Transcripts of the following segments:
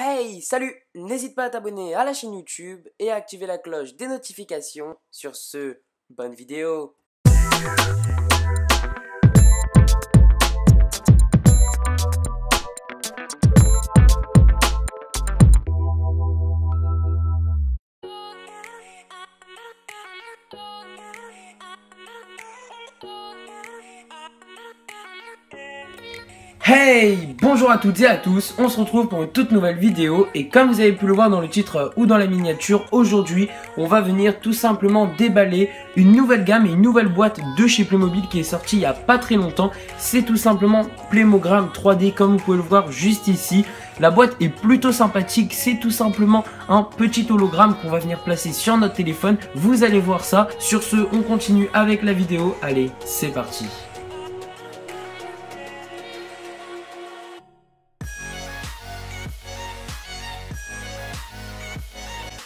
Hey, salut! N'hésite pas à t'abonner à la chaîne YouTube et à activer la cloche des notifications. Sur ce, bonne vidéo! Hey, bonjour à toutes et à tous, on se retrouve pour une toute nouvelle vidéo et comme vous avez pu le voir dans le titre ou dans la miniature, aujourd'hui on va venir tout simplement déballer une nouvelle gamme et une nouvelle boîte de chez Playmobil qui est sortie il y a pas très longtemps. C'est tout simplement Playmogram 3D comme vous pouvez le voir juste ici. La boîte est plutôt sympathique, c'est tout simplement un petit hologramme qu'on va venir placer sur notre téléphone. Vous allez voir ça. Sur ce, on continue avec la vidéo. Allez, c'est parti.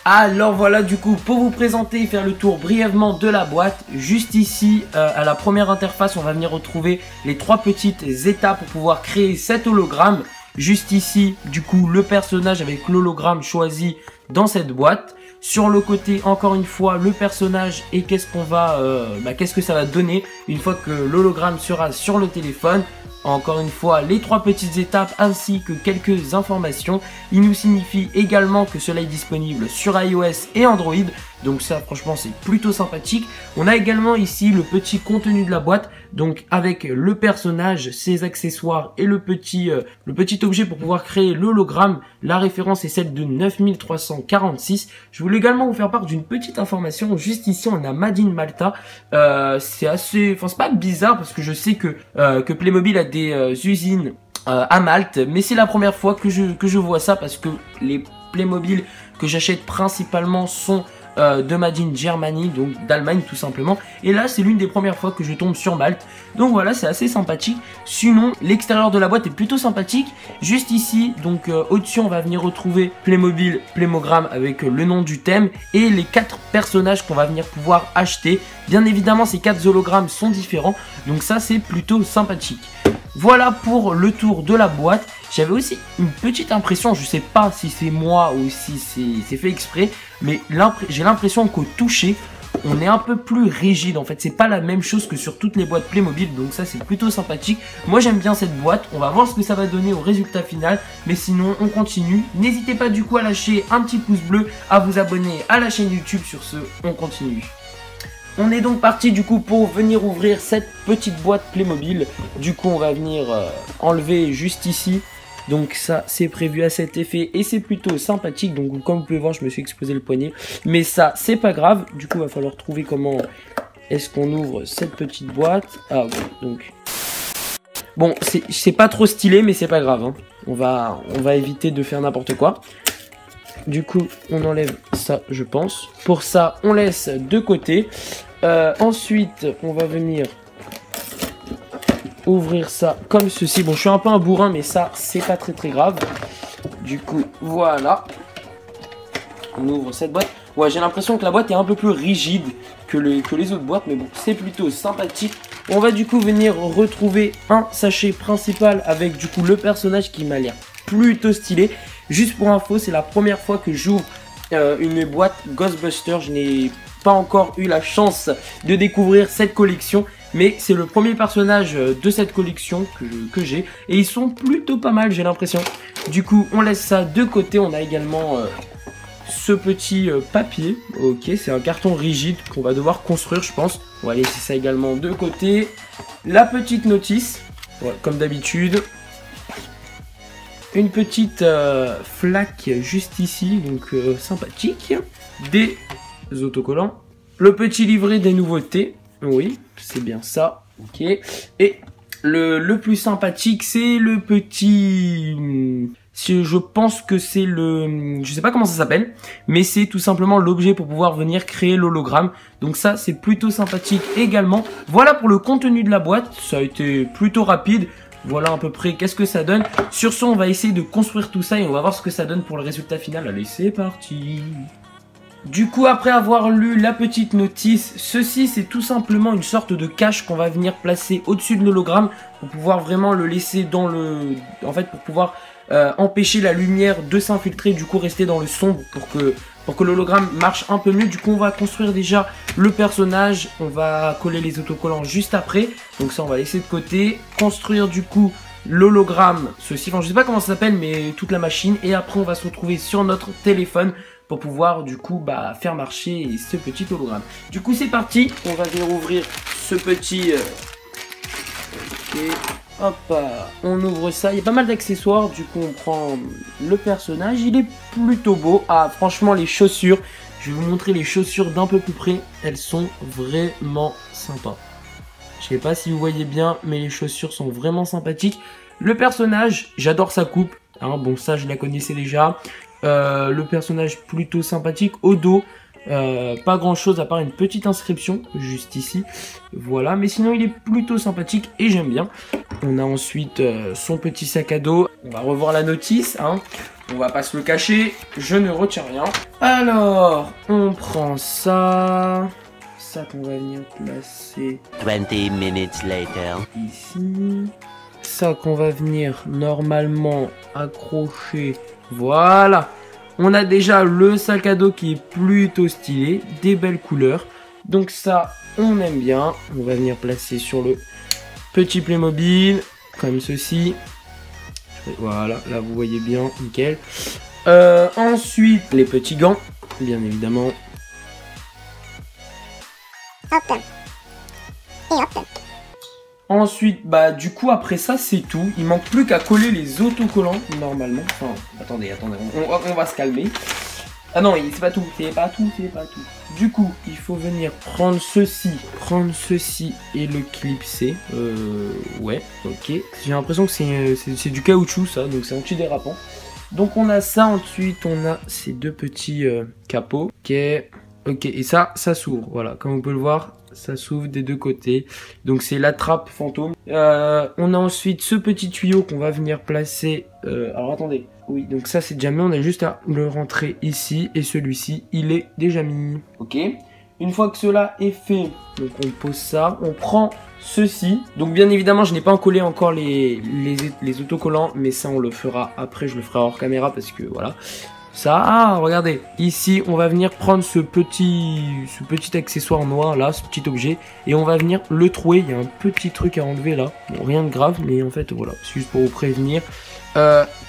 Alors voilà, du coup, pour vous présenter et faire le tour brièvement de la boîte, juste ici à la première interface, on va venir retrouver les trois petites étapes pour pouvoir créer cet hologramme. Juste ici, du coup, le personnage avec l'hologramme choisi dans cette boîte. Sur le côté, encore une fois, le personnage et qu'est-ce qu'on va, qu'est-ce que ça va donner une fois que l'hologramme sera sur le téléphone. Encore une fois, les trois petites étapes ainsi que quelques informations. Il nous signifie également que cela est disponible sur iOS et Android. Donc ça, franchement, c'est plutôt sympathique. On a également ici le petit contenu de la boîte. Donc avec le personnage, ses accessoires et le petit objet pour pouvoir créer l'hologramme. La référence est celle de 9346. Je voulais également vous faire part d'une petite information. Juste ici, on a Made in Malta. C'est assez... Enfin, c'est pas bizarre parce que je sais que Playmobil a des usines à Malte. Mais c'est la première fois que je vois ça parce que les Playmobil que j'achète principalement sont de Made in Germany, donc d'Allemagne tout simplement. Et là c'est l'une des premières fois que je tombe sur Malte. Donc voilà, c'est assez sympathique. Sinon l'extérieur de la boîte est plutôt sympathique. Juste ici, donc au-dessus on va venir retrouver Playmobil, Playmogram avec le nom du thème et les 4 personnages qu'on va venir pouvoir acheter. Bien évidemment ces 4 hologrammes sont différents, donc ça c'est plutôt sympathique. Voilà pour le tour de la boîte. J'avais aussi une petite impression, je sais pas si c'est moi ou si c'est fait exprès, mais j'ai l'impression qu'au toucher, on est un peu plus rigide. En fait, c'est pas la même chose que sur toutes les boîtes Playmobil, donc ça c'est plutôt sympathique. Moi j'aime bien cette boîte, on va voir ce que ça va donner au résultat final, mais sinon on continue. N'hésitez pas du coup à lâcher un petit pouce bleu, à vous abonner à la chaîne YouTube. Sur ce, on continue. On est donc parti du coup pour venir ouvrir cette petite boîte Playmobil. Du coup on va venir enlever juste ici. Donc ça c'est prévu à cet effet et c'est plutôt sympathique. Donc comme vous pouvez voir, je me suis exposé le poignet. Mais ça c'est pas grave. Du coup il va falloir trouver comment est-ce qu'on ouvre cette petite boîte. Ah bon, donc bon, c'est pas trop stylé mais c'est pas grave hein. On va éviter de faire n'importe quoi. Du coup, on enlève ça, je pense. Pour ça, on laisse de côté. Ensuite, on va venir ouvrir ça comme ceci. Bon, je suis un peu un bourrin, mais ça, c'est pas très grave. Du coup, voilà. On ouvre cette boîte. Ouais, j'ai l'impression que la boîte est un peu plus rigide que les autres boîtes, mais bon, c'est plutôt sympathique. On va du coup venir retrouver un sachet principal avec du coup le personnage qui m'a l'air plutôt stylé. Juste pour info, c'est la première fois que j'ouvre une boîte Ghostbusters. Je n'ai pas encore eu la chance de découvrir cette collection, mais c'est le premier personnage de cette collection que j'ai. Et ils sont plutôt pas mal, j'ai l'impression. Du coup, on laisse ça de côté. On a également ce petit papier. Ok, c'est un carton rigide qu'on va devoir construire, je pense. On va laisser ça également de côté. La petite notice, ouais, comme d'habitude. Une petite flaque juste ici, donc sympathique. Des autocollants. Le petit livret des nouveautés. Oui, c'est bien ça. Ok. Et le plus sympathique, c'est le petit... Je pense que c'est le... Je sais pas comment ça s'appelle, mais c'est tout simplement l'objet pour pouvoir venir créer l'hologramme. Donc ça, c'est plutôt sympathique également. Voilà pour le contenu de la boîte. Ça a été plutôt rapide. Voilà à peu près qu'est-ce que ça donne. Sur ce, on va essayer de construire tout ça et on va voir ce que ça donne pour le résultat final. Allez, c'est parti. Du coup, après avoir lu la petite notice, ceci c'est tout simplement une sorte de cache qu'on va venir placer au-dessus de l'hologramme pour pouvoir vraiment le laisser dans le... En fait, pour pouvoir empêcher la lumière de s'infiltrer, du coup rester dans le sombre pour que l'hologramme marche un peu mieux. Du coup on va construire déjà le personnage, on va coller les autocollants juste après, donc ça on va laisser de côté, construire du coup l'hologramme, ceci, enfin je sais pas comment ça s'appelle mais toute la machine, et après on va se retrouver sur notre téléphone pour pouvoir du coup faire marcher ce petit hologramme. Du coup c'est parti, on va venir ouvrir ce petit... ok, hop, on ouvre ça, il y a pas mal d'accessoires, du coup on prend le personnage, il est plutôt beau. Ah franchement les chaussures, je vais vous montrer les chaussures d'un peu plus près, elles sont vraiment sympas. Je sais pas si vous voyez bien, mais les chaussures sont vraiment sympathiques. Le personnage, j'adore sa coupe. Hein, bon, ça, je la connaissais déjà. Le personnage plutôt sympathique. Au dos, pas grand chose à part une petite inscription, juste ici. Voilà, mais sinon, il est plutôt sympathique et j'aime bien. On a ensuite son petit sac à dos. On va revoir la notice, hein. On va pas se le cacher, je ne retiens rien. Alors, on prend ça... ça qu'on va venir placer 20 minutes later. ici, ça qu'on va venir normalement accrocher, voilà. On a déjà le sac à dos qui est plutôt stylé, des belles couleurs, donc ça on aime bien. On va venir placer sur le petit Playmobil comme ceci, voilà, là vous voyez bien, nickel. Ensuite les petits gants, bien évidemment. Hop. Et hop. Ensuite, du coup, après ça, c'est tout. Il manque plus qu'à coller les autocollants, normalement. Enfin, attendez, on va se calmer. Ah non, c'est pas tout, c'est pas tout. Du coup, il faut venir prendre ceci et le clipser. Ouais, ok. J'ai l'impression que c'est du caoutchouc, ça, donc c'est antidérapant. Donc on a ça, ensuite on a ces deux petits capots. Ok, et ça s'ouvre, voilà, comme vous pouvez le voir, ça s'ouvre des deux côtés. Donc c'est la trappe fantôme. On a ensuite ce petit tuyau qu'on va venir placer. Alors attendez, oui, donc ça c'est déjà mis, on a juste à le rentrer ici. Et celui-ci, il est déjà mis. Ok, une fois que cela est fait, donc on pose ça, on prend ceci. Donc bien évidemment, je n'ai pas collé encore les autocollants, mais ça on le fera après, je le ferai hors caméra parce que voilà. Ça, regardez, ici on va venir prendre ce petit accessoire noir là, ce petit objet, et on va venir le trouer. Il y a un petit truc à enlever là, bon, rien de grave, mais en fait voilà, c'est juste pour vous prévenir,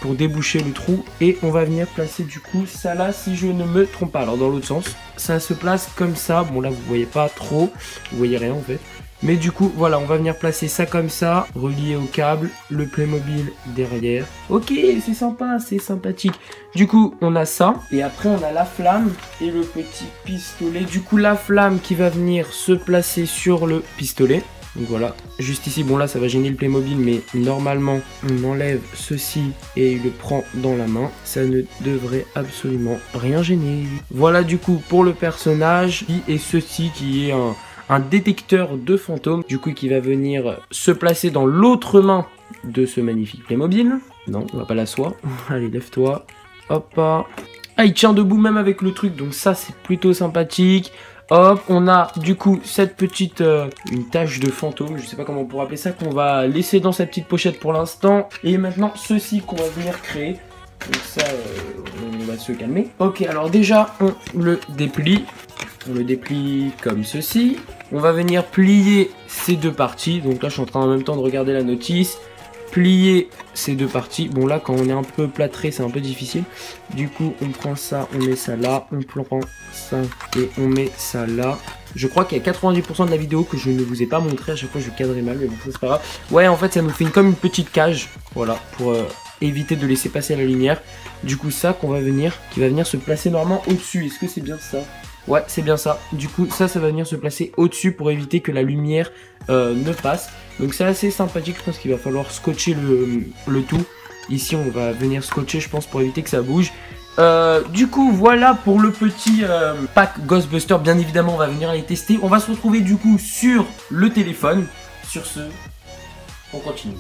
pour déboucher le trou, et on va venir placer du coup ça là, si je ne me trompe pas. Alors dans l'autre sens, ça se place comme ça. Bon là vous voyez pas trop, vous voyez rien en fait. Mais du coup, voilà, on va venir placer ça comme ça, relié au câble, le Playmobil derrière. Ok, c'est sympa, c'est sympathique. Du coup, on a ça, et après on a la flamme et le petit pistolet. Du coup, la flamme qui va venir se placer sur le pistolet. Donc voilà, juste ici, bon là ça va gêner le Playmobil, mais normalement on enlève ceci et il le prend dans la main. Ça ne devrait absolument rien gêner. Voilà du coup pour le personnage, et ceci qui est un détecteur de fantômes, du coup qui va venir se placer dans l'autre main de ce magnifique Playmobil. Non, on va pas l'asseoir. Allez, lève-toi. Hop. Ah, il tient debout même avec le truc, donc ça c'est plutôt sympathique. Hop, on a du coup cette petite une tache de fantôme, je sais pas comment on pourrait appeler ça, qu'on va laisser dans sa petite pochette pour l'instant. Et maintenant ceci qu'on va venir créer. Donc ça, on va se calmer. Ok, alors déjà on le déplie. On le déplie comme ceci. On va venir plier ces deux parties. Donc là, je suis en train en même temps de regarder la notice. Plier ces deux parties. Bon, là, quand on est un peu plâtré, c'est un peu difficile. Du coup, on prend ça, on met ça là. On prend ça et on met ça là. Je crois qu'il y a 90% de la vidéo que je ne vous ai pas montré. À chaque fois, je cadrais mal, mais bon, ça, c'est pas grave. Ouais, en fait, ça nous fait comme une petite cage. Voilà, pour éviter de laisser passer la lumière. Du coup, ça qu'on va venir, qui va venir se placer normalement au-dessus. Est-ce que c'est bien ça ? Ouais, c'est bien ça. Du coup, ça va venir se placer au-dessus pour éviter que la lumière ne passe. Donc c'est assez sympathique. Je pense qu'il va falloir scotcher le tout. Ici, on va venir scotcher, je pense, pour éviter que ça bouge. Du coup, voilà pour le petit pack Ghostbuster. Bien évidemment, on va venir les tester. On va se retrouver du coup sur le téléphone. Sur ce, on continue.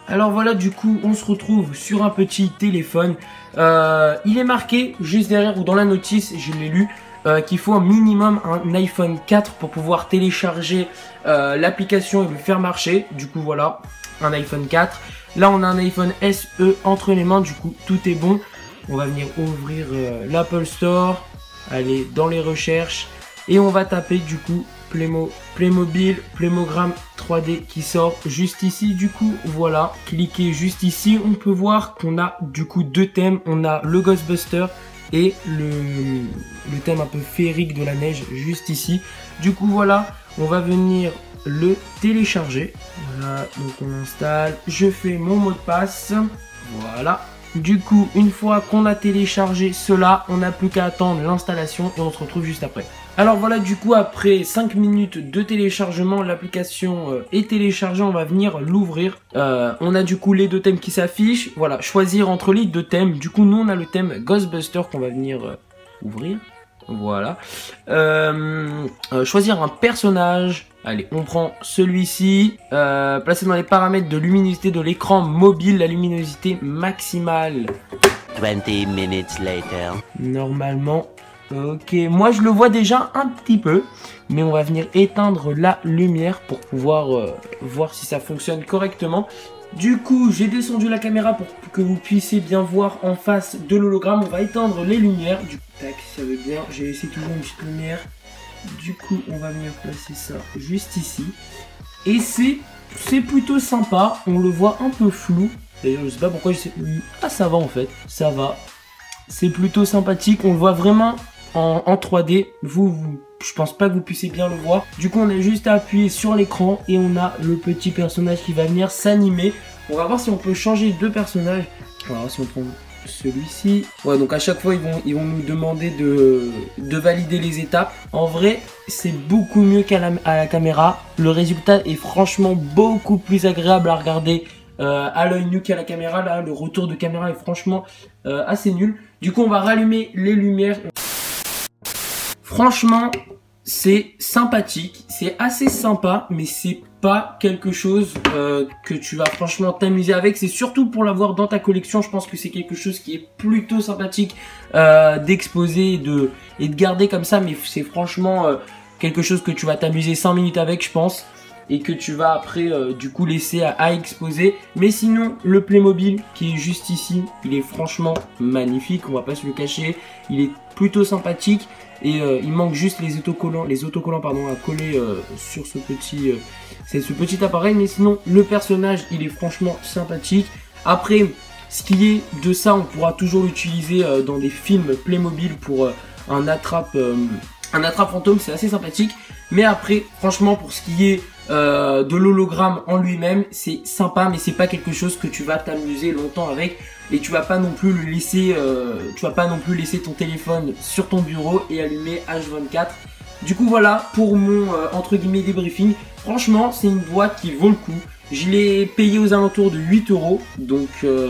Alors voilà, du coup, on se retrouve sur un petit téléphone. Il est marqué juste derrière ou dans la notice, je l'ai lu, qu'il faut un minimum un iPhone 4 pour pouvoir télécharger l'application et le faire marcher. Du coup, voilà, un iPhone 4. Là, on a un iPhone SE entre les mains, du coup, tout est bon. On va venir ouvrir l'Apple Store, aller dans les recherches et on va taper du coup Playmobil, Playmogram 3D qui sort juste ici. Du coup, voilà, cliquez juste ici, on peut voir qu'on a du coup deux thèmes. On a le Ghostbuster et le thème un peu féerique de la neige juste ici. Du coup, voilà, on va venir le télécharger. Voilà, donc on installe, je fais mon mot de passe, voilà. Du coup, une fois qu'on a téléchargé cela, on n'a plus qu'à attendre l'installation et on se retrouve juste après. Alors voilà, du coup, après 5 minutes de téléchargement, l'application est téléchargée, on va venir l'ouvrir. On a du coup les deux thèmes qui s'affichent. Voilà, choisir entre les deux thèmes. Du coup, nous, on a le thème Ghostbuster qu'on va venir ouvrir. Voilà. Choisir un personnage. Allez, on prend celui-ci. Placer dans les paramètres de luminosité de l'écran mobile la luminosité maximale. 20 minutes later. Normalement, ok. Moi, je le vois déjà un petit peu. Mais on va venir éteindre la lumière pour pouvoir voir si ça fonctionne correctement. Du coup, j'ai descendu la caméra pour que vous puissiez bien voir en face de l'hologramme. On va éteindre les lumières. Du coup, tac, ça veut bien. J'ai laissé toujours une petite lumière. Du coup, on va venir placer ça juste ici. Et c'est plutôt sympa. On le voit un peu flou. D'ailleurs, je sais pas pourquoi je sais... Ah, ça va en fait. Ça va. C'est plutôt sympathique. On le voit vraiment en 3D. Je pense pas que vous puissiez bien le voir. Du coup, on a juste à appuyer sur l'écran et on a le petit personnage qui va venir s'animer. On va voir si on peut changer de personnage. On va voir si on prend celui-ci. Ouais, donc à chaque fois, ils vont nous demander de valider les étapes. En vrai, c'est beaucoup mieux qu'à la caméra. Le résultat est franchement beaucoup plus agréable à regarder à l'œil nu qu'à la caméra. Là, le retour de caméra est franchement assez nul. Du coup, on va rallumer les lumières. Franchement, c'est sympathique, c'est assez sympa, mais c'est pas quelque chose que tu vas franchement t'amuser avec. C'est surtout pour l'avoir dans ta collection. Je pense que c'est quelque chose qui est plutôt sympathique d'exposer et de garder comme ça, mais c'est franchement quelque chose que tu vas t'amuser 5 minutes avec, je pense, et que tu vas après du coup laisser à exposer. Mais sinon, le Playmobil qui est juste ici, il est franchement magnifique, on va pas se le cacher. Il est plutôt sympathique. Et il manque juste les autocollants à coller sur ce petit appareil. Mais sinon, le personnage, il est franchement sympathique. Après, ce qui est de ça, on pourra toujours l'utiliser dans des films Playmobil pour un attrape fantôme. C'est assez sympathique. Mais après, franchement, pour ce qui est de l'hologramme en lui-même, c'est sympa, mais c'est pas quelque chose que tu vas t'amuser longtemps avec. Et tu vas pas non plus le laisser, ton téléphone sur ton bureau et allumer H24. Du coup voilà pour mon entre guillemets débriefing. Franchement, c'est une boîte qui vaut le coup. Je l'ai payé aux alentours de 8 €, donc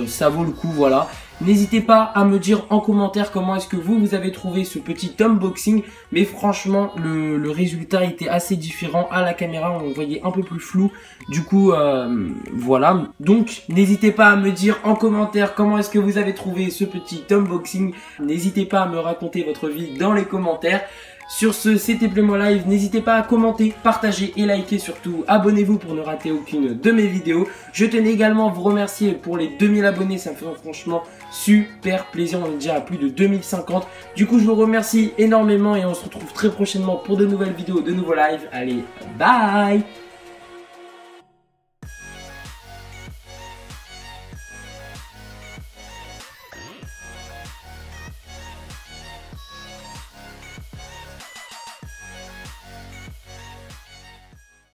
ça vaut le coup, voilà. N'hésitez pas à me dire en commentaire comment est-ce que vous avez trouvé ce petit unboxing. Mais franchement, le résultat était assez différent. À la caméra, on le voyait un peu plus flou. Du coup, voilà. Donc, n'hésitez pas à me dire en commentaire comment est-ce que vous avez trouvé ce petit unboxing. N'hésitez pas à me raconter votre vie dans les commentaires. Sur ce, c'était Playmo Live. N'hésitez pas à commenter, partager et liker. Surtout, abonnez-vous pour ne rater aucune de mes vidéos. Je tenais également à vous remercier pour les 2000 abonnés. Ça me fait franchement super plaisir. On est déjà à plus de 2050. Du coup, je vous remercie énormément et on se retrouve très prochainement pour de nouvelles vidéos, de nouveaux lives. Allez, bye!